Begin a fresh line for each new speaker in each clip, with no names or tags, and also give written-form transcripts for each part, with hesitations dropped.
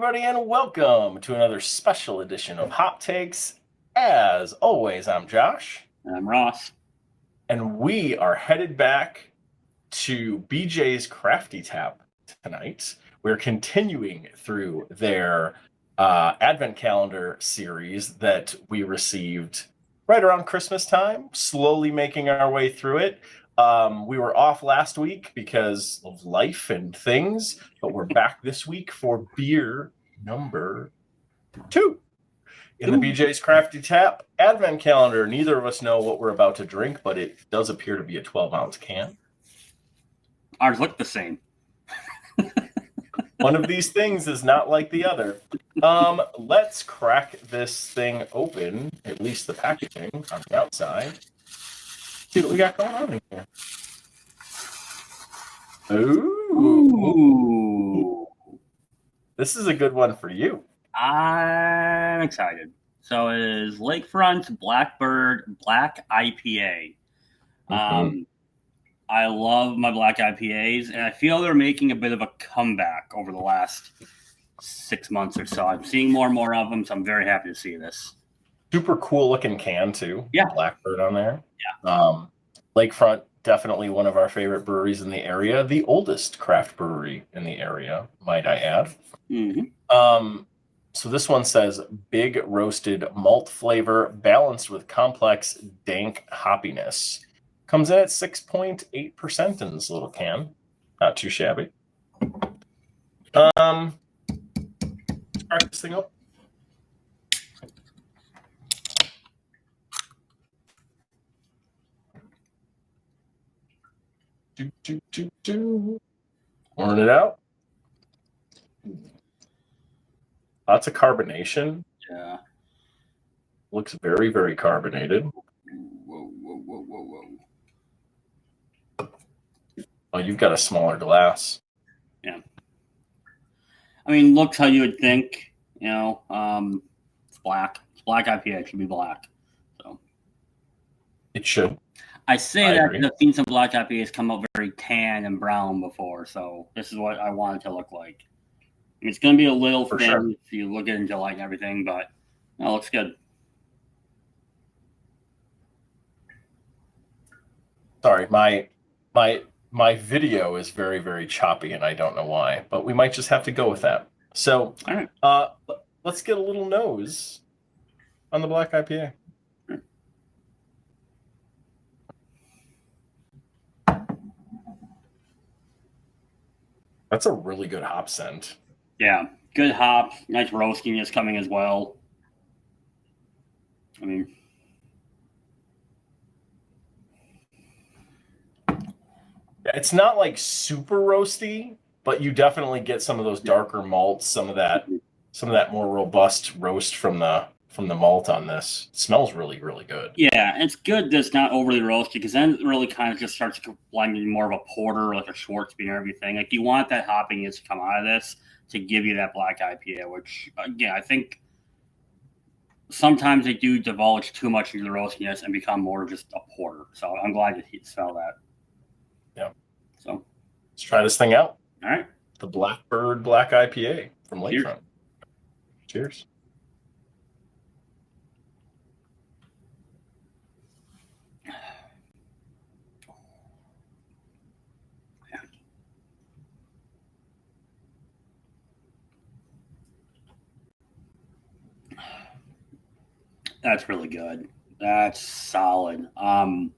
everybody, and welcome to another special edition of Hop Takes. As always, I'm Josh.
And I'm Ross.
And we are headed back to BJ's Crafty Tap tonight. We're continuing through their Advent Calendar series that we received right around Christmas time, slowly making our way through it. We were off last week because of life and things, but we're back this week for beer number 2 in the BJ's Crafty Tap Advent Calendar. Neither of us know what we're about to drink, but it does appear to be a 12-ounce can.
Ours look the same.
One of these things is not like the other. Let's crack this thing open, at least the packaging on the outside. See what we got going on in here. Ooh. This is a good one for you.
I'm excited. So it is Lakefront Blackbird Black IPA. I love my black IPAs, and I feel they're making a bit of a comeback over the last 6 months or so. I'm seeing more and more of them, so I'm very happy to see this.
Super cool looking can too.
Yeah.
Blackbird on there.
Yeah.
Lakefront, definitely one of our favorite breweries in the area. The oldest craft brewery in the area, might I add.
Mm-hmm.
So this one says big roasted malt flavor balanced with complex dank hoppiness. Comes in at 6.8% in this little can. Not too shabby. Let's crack this thing up. Pouring it out. Lots of carbonation.
Yeah.
Looks very, very carbonated.
Whoa.
Oh, you've got a smaller glass.
Yeah. I mean, looks how you would think. You know, it's black. It's black IPA. It should be black. So
It should.
I say that because I've seen some black IPAs come up very tan and brown before, so this is what I want it to look like. I mean, it's going to be a little thin if you look at it into light and everything, but it looks good.
Sorry, my video is very, very choppy, and I don't know why, but we might just have to go with that. So,
all right.
Let's get a little nose on the black IPA. That's a really good hop scent.
Yeah, good hop, nice roastiness coming as well. I mean,
it's not like super roasty, but you definitely get some of those darker malts, some of that more robust roast from the malt on this. It smells really, really good.
Yeah, it's good that it's not overly roasty, because then it really kind of just starts to blend in more of a porter, like a Schwarzbier and everything. Like, you want that hoppiness to come out of this to give you that black IPA, which, again, I think sometimes they do divulge too much into the roastiness and become more just a porter. So I'm glad to smell that.
Yeah.
So
let's try this thing out.
All right.
The Blackbird Black IPA from Lakefront. Cheers.
That's really good. That's solid. The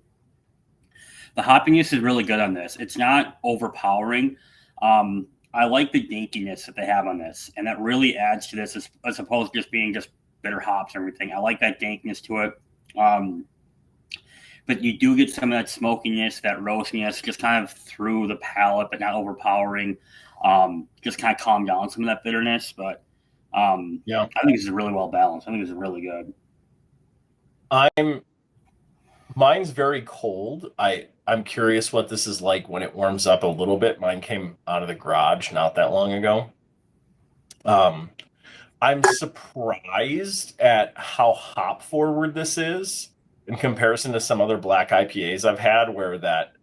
hoppiness is really good on this. It's not overpowering. I like the daintiness that they have on this, and that really adds to this as opposed to just being just bitter hops and everything. I like that dankness to it. But you do get some of that smokiness, that roastiness, just kind of through the palate, but not overpowering. Just kind of calm down some of that bitterness. But yeah, I think this is really well balanced. I think this is really good.
Mine's very cold. I'm curious what this is like when it warms up a little bit. Mine came out of the garage not that long ago. I'm surprised at how hop forward this is in comparison to some other black IPAs I've had, where that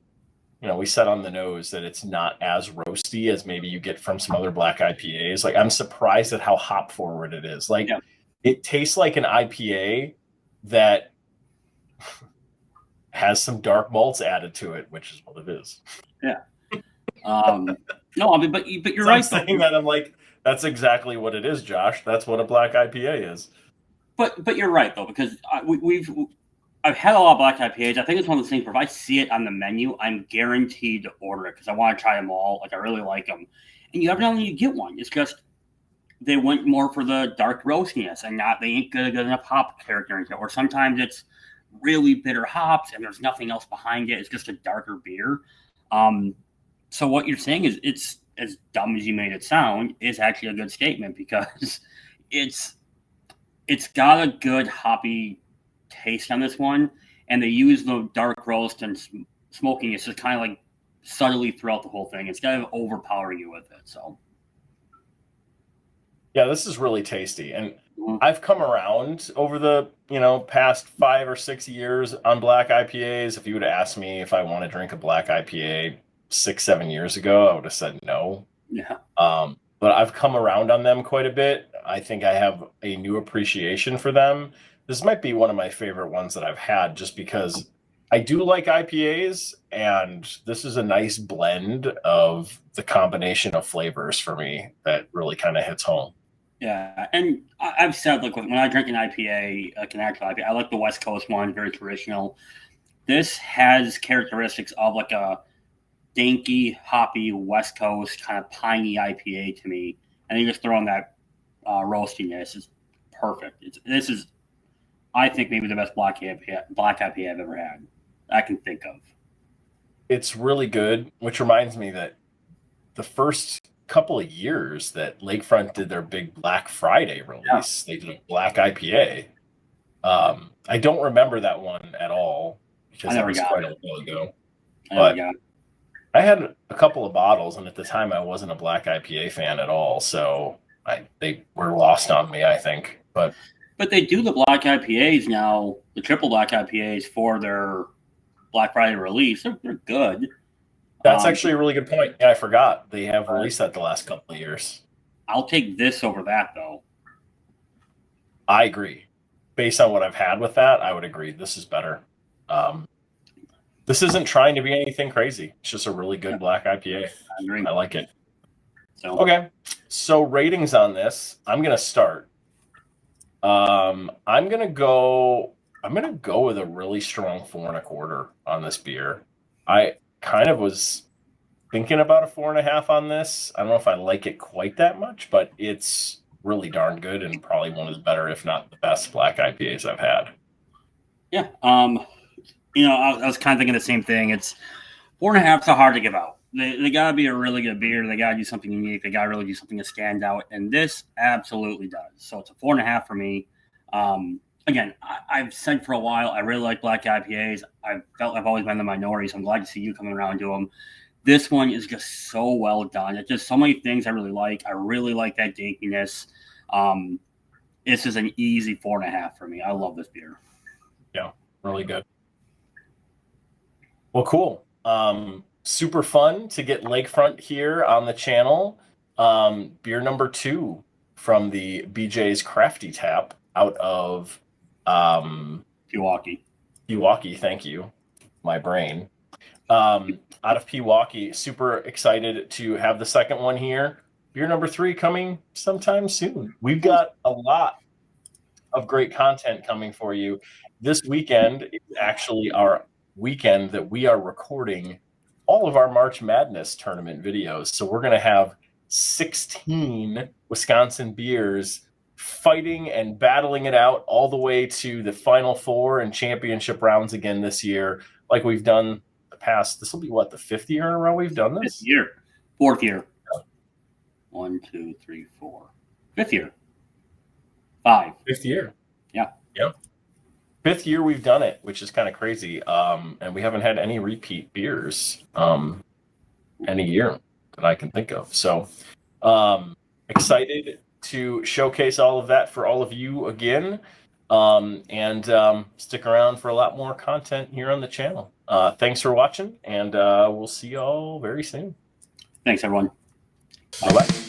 we said on the nose that it's not as roasty as maybe you get from some other black IPAs. Like, I'm surprised at how hop forward it is. Like, it tastes like an IPA that has some dark malts added to it, which is what it is.
Yeah. No, I mean, but you're
so
right.
I'm saying that, I'm like, that's exactly what it is, Josh. That's what a black IPA is.
But you're right though, because I've had a lot of black IPAs. I think it's one of those things where if I see it on the menu, I'm guaranteed to order it because I want to try them all. Like, I really like them. And you never know when you get one. It's just they went more for the dark roastiness and they ain't good enough hop character into it. Or sometimes it's really bitter hops and there's nothing else behind it. It's just a darker beer. So what you're saying is, it's as dumb as you made it sound, is actually a good statement, because it's got a good hoppy taste on this one, and they use the dark roast and smoking. It's just kind of like subtly throughout the whole thing instead of overpowering you with it. So
yeah, this is really tasty, and I've come around over the past 5 or 6 years on black IPAs. If you would have asked me if I want to drink a black IPA 6-7 years ago, I would have said no.
Yeah.
But I've come around on them quite a bit. I think I have a new appreciation for them. This might be one of my favorite ones that I've had, just because I do like IPAs, and this is a nice blend of the combination of flavors for me that really kind of hits home.
Yeah, and I've said, like, when I drink an IPA, like an actual IPA, I like the West Coast one, very traditional. This has characteristics of like a danky, hoppy, West Coast kind of piney IPA to me, and you just throw in that roastiness. Is perfect. This is, I think, maybe the best black IPA I've ever had. I can think of.
It's really good, which reminds me that the first couple of years that Lakefront did their big Black Friday release, they did a black IPA. I don't remember that one at all because that was quite a while ago. But I had a couple of bottles, and at the time I wasn't a black IPA fan at all, so they were lost on me, I think. But
they do the black IPAs now, the triple black IPAs for their Black Friday release. They're good.
That's actually a really good point. Yeah, I forgot. They have released that the last couple of years.
I'll take this over that, though.
I agree. Based on what I've had with that, I would agree. This is better. This isn't trying to be anything crazy. It's just a really good black IPA.
I agree.
I like it. Okay. So ratings on this, I'm going to start. I'm going to go with a really strong 4.25 on this beer. I kind of was thinking about a 4.5 on this. I don't know if I like it quite that much, but it's really darn good and probably one of the better, if not the best, black IPAs I've had.
Yeah. I was kind of thinking the same thing. It's 4.5 so hard to give out. They got to be a really good beer. They got to do something unique. They got to really do something to stand out, and this absolutely does. So it's a 4.5 for me. Again, I've said for a while I really like black IPAs. I've always been the minority, so I'm glad to see you coming around to them. This one is just so well done. It's just so many things I really like. I really like that dankiness. This is an easy 4.5 for me. I love this beer.
Yeah, really good. Well, cool. Super fun to get Lakefront here on the channel. Beer number 2 from the BJ's Crafty tap out of
Milwaukee.
Thank you. My brain. Out of Milwaukee. Super excited to have the second one here. Beer number 3 coming sometime soon. We've got a lot of great content coming for you. This weekend is actually our weekend that we are recording all of our March Madness tournament videos. So we're going to have 16 Wisconsin beers fighting and battling it out all the way to the Final Four and championship rounds again this year, like we've done the past. This will be what, the 5th year in a row we've done this?
4th year. 1, 2, 3, 4. 5th year. 5.
5th year.
Yeah.
Yep. 5th year we've done it, which is kind of crazy. And we haven't had any repeat beers any year that I can think of. So excited to showcase all of that for all of you again. and stick around for a lot more content here on the channel. Thanks for watching, and we'll see y'all very soon.
Thanks, everyone.
Bye-bye.